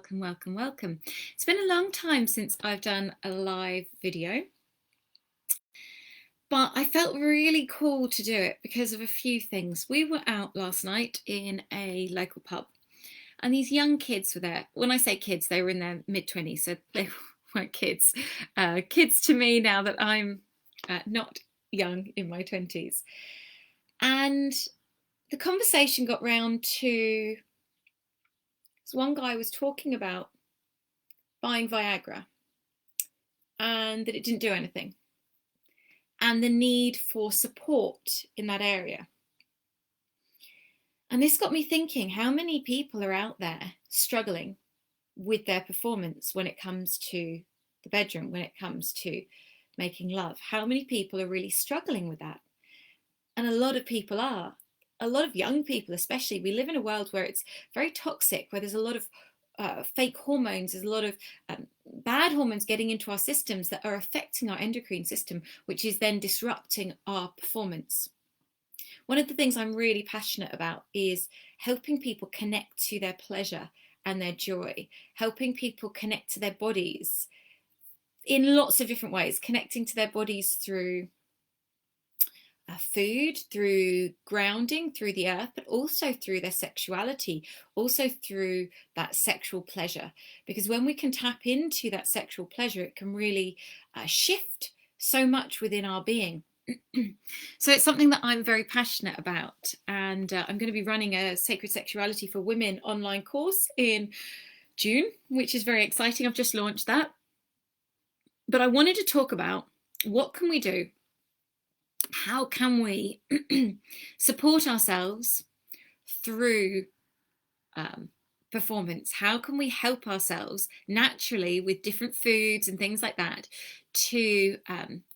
welcome, welcome, welcome. It's been a long time since I've done a live video, but I felt really cool to do it because of a few things. We were out last night in a local pub and these young kids were there. When I say kids, they were in their mid-20s, so they weren't kids. Kids to me now that I'm not young in my 20s. And the conversation got round to, so one guy was talking about buying Viagra and that it didn't do anything, and the need for support in that area. And this got me thinking, how many people are out there struggling with their performance when it comes to the bedroom, when it comes to making love? How many people are really struggling with that? And a lot of people are. A lot of young people especially. We live in a world where it's very toxic, where there's a lot of fake hormones, there's a lot of bad hormones getting into our systems that are affecting our endocrine system, which is then disrupting our performance. One of the things I'm really passionate about is helping people connect to their pleasure and their joy, helping people connect to their bodies in lots of different ways, connecting to their bodies through food, through grounding, through the earth, but also through their sexuality, also through that sexual pleasure. Because when we can tap into that sexual pleasure, it can really shift so much within our being. So it's something that I'm very passionate about, and I'm going to be running a Sacred Sexuality for Women online course in June, which is very exciting. I've just launched that. But I wanted to talk about, what can we do? How can we support ourselves through performance? How can we help ourselves naturally with different foods and things like that to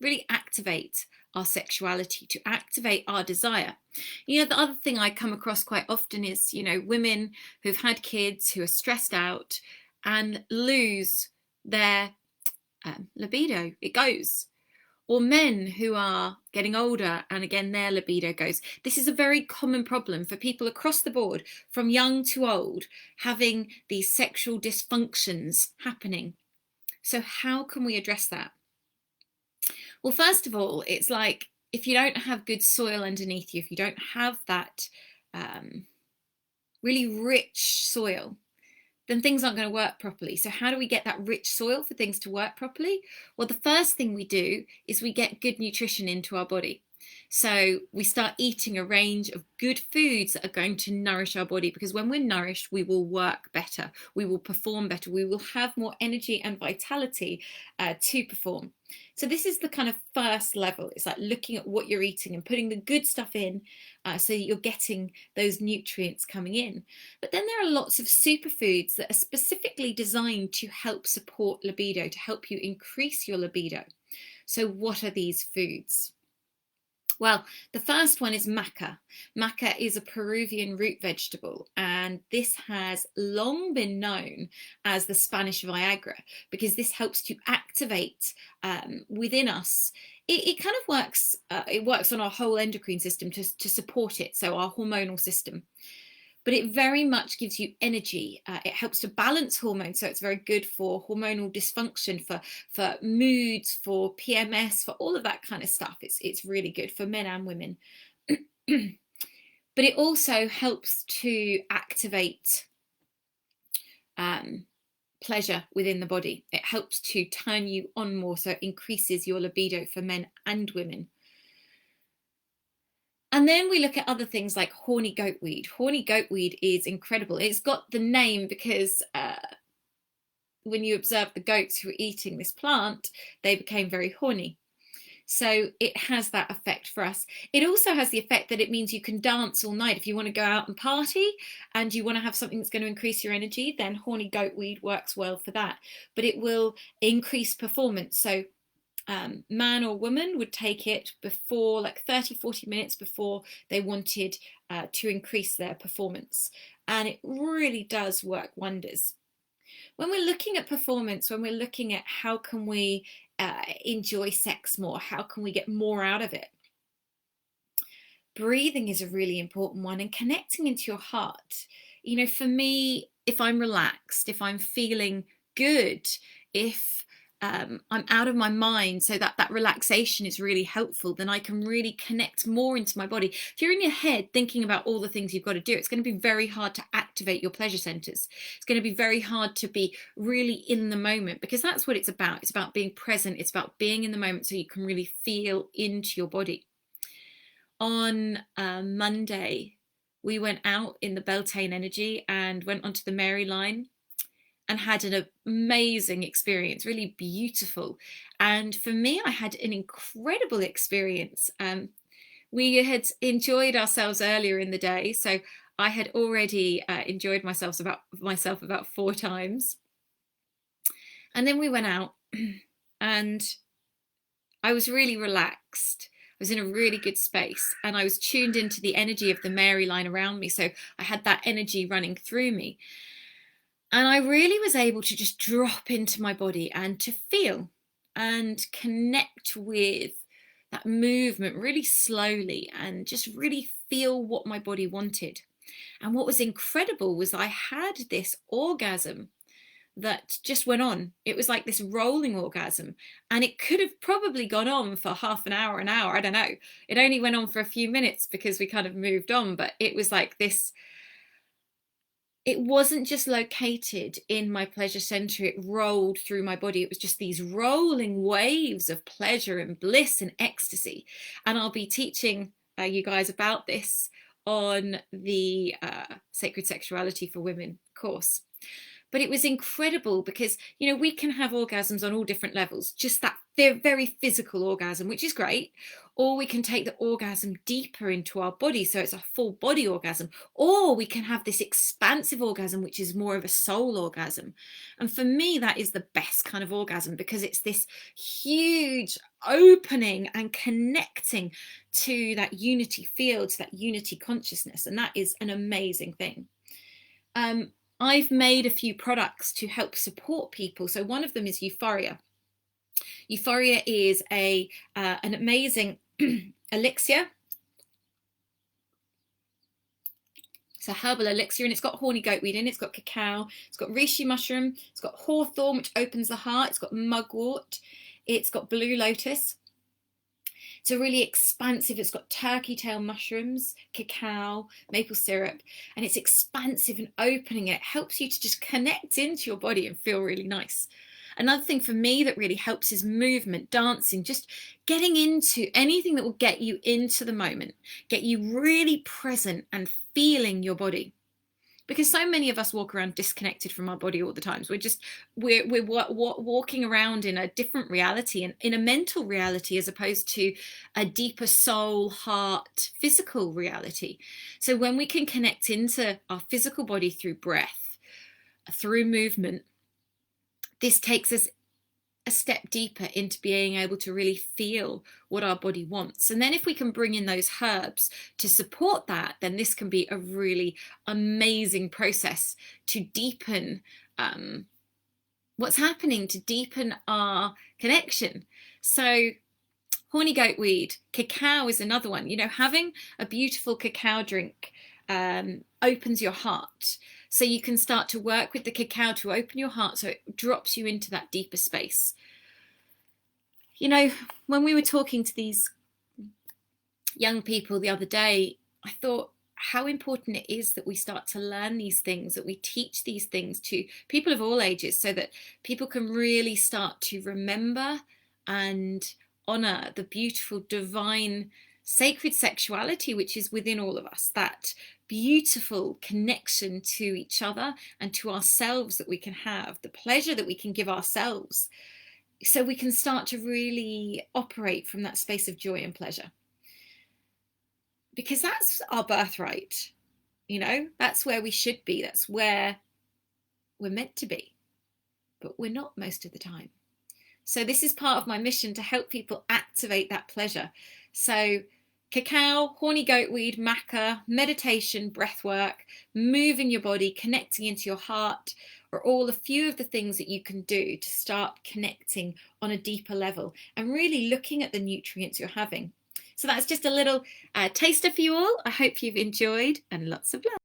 really activate our sexuality, to activate our desire? The other thing I come across quite often is, women who've had kids who are stressed out and lose their libido. It goes. Or men who are getting older and again their libido goes. This is a very common problem for people across the board, from young to old, having these sexual dysfunctions happening. So how can we address that? Well, first of all, it's like, if you don't have good soil underneath you, if you don't have that really rich soil, then things aren't going to work properly. So how do we get that rich soil for things to work properly? Well, the first thing we do is we get good nutrition into our body. So we start eating a range of good foods that are going to nourish our body, because when we're nourished, we will work better, we will perform better, we will have more energy and vitality to perform. So this is the kind of first level. It's like looking at what you're eating and putting the good stuff in so that you're getting those nutrients coming in. But then there are lots of superfoods that are specifically designed to help support libido, to help you increase your libido. So what are these foods? Well, the first one is maca. Maca is a Peruvian root vegetable, and this has long been known as the Spanish Viagra, because this helps to activate within us. It kind of works, it works on our whole endocrine system to support it, so our hormonal system. But it very much gives you energy. It helps to balance hormones, so it's very good for hormonal dysfunction, for moods, for PMS, for all of that kind of stuff. It's really good for men and women. But it also helps to activate pleasure within the body. It helps to turn you on more, so it increases your libido for men and women. And then we look at other things like horny goatweed. Horny goatweed is incredible. It's got the name because when you observe the goats who were eating this plant, they became very horny. So it has that effect for us. It also has the effect that it means you can dance all night. If you want to go out and party and you want to have something that's going to increase your energy, then horny goatweed works well for that. But it will increase performance. So man or woman would take it before, like 30-40 minutes before they wanted to increase their performance, and it really does work wonders. When we're looking at performance, when we're looking at how can we enjoy sex more, how can we get more out of it, breathing is a really important one, and connecting into your heart you know, for me, if I'm relaxed, if I'm feeling good, if I'm out of my mind, so that relaxation is really helpful, then I can really connect more into my body. If you're in your head thinking about all the things you've got to do, it's going to be very hard to activate your pleasure centers. It's going to be very hard to be really in the moment, because that's what it's about. It's about being present. It's about being in the moment so you can really feel into your body. On Monday, we went out in the Beltane energy and went onto the Mary line and had an amazing experience, really beautiful. And for me, I had an incredible experience. We had enjoyed ourselves earlier in the day, so I had already enjoyed myself about 4 times. And then we went out and I was really relaxed. I was in a really good space and I was tuned into the energy of the Mary line around me. So I had that energy running through me. And I really was able to just drop into my body and to feel and connect with that movement really slowly and just really feel what my body wanted. And what was incredible was I had this orgasm that just went on. It was like this rolling orgasm, and it could have probably gone on for half an hour, I don't know. It only went on for a few minutes because we kind of moved on, but it was like this. It wasn't just located in my pleasure center, it rolled through my body. It was just these rolling waves of pleasure and bliss and ecstasy. And I'll be teaching you guys about this on the Sacred Sexuality for Women course. But it was incredible because, you know, we can have orgasms on all different levels, just that very physical orgasm, which is great. Or we can take the orgasm deeper into our body, so it's a full body orgasm. Or we can have this expansive orgasm, which is more of a soul orgasm. And for me, that is the best kind of orgasm because it's this huge opening and connecting to that unity field, to that unity consciousness. And that is an amazing thing. I've made a few products to help support people. So one of them is Euphoria. Euphoria is an amazing elixir. It's a herbal elixir, and it's got horny goatweed in it. It's got cacao. It's got reishi mushroom. It's got hawthorn, which opens the heart. It's got mugwort. It's got blue lotus. It's a really expansive, it's got turkey tail mushrooms, cacao, maple syrup, and it's expansive and opening. It helps you to just connect into your body and feel really nice. Another thing for me that really helps is movement, dancing, just getting into anything that will get you into the moment, get you really present and feeling your body. Because so many of us walk around disconnected from our body all the time. So we're walking around in a different reality, and in a mental reality as opposed to a deeper soul, heart, physical reality. So when we can connect into our physical body through breath, through movement, this takes us a step deeper into being able to really feel what our body wants. And then if we can bring in those herbs to support that, then this can be a really amazing process to deepen what's happening, to deepen our connection. So horny goatweed, cacao is another one. You know, having a beautiful cacao drink opens your heart. So you can start to work with the cacao to open your heart so it drops you into that deeper space. You know, when we were talking to these young people the other day, I thought how important it is that we start to learn these things, that we teach these things to people of all ages so that people can really start to remember and honor the beautiful, divine, sacred sexuality which is within all of us, that beautiful connection to each other and to ourselves that we can have, the pleasure that we can give ourselves, so we can start to really operate from that space of joy and pleasure. Because that's our birthright, you know, that's where we should be, that's where we're meant to be, but we're not most of the time. So this is part of my mission, to help people activate that pleasure. So cacao, horny goatweed, maca, meditation, breath work, moving your body, connecting into your heart, are all a few of the things that you can do to start connecting on a deeper level and really looking at the nutrients you're having. So that's just a little taster for you all. I hope you've enjoyed, and lots of love.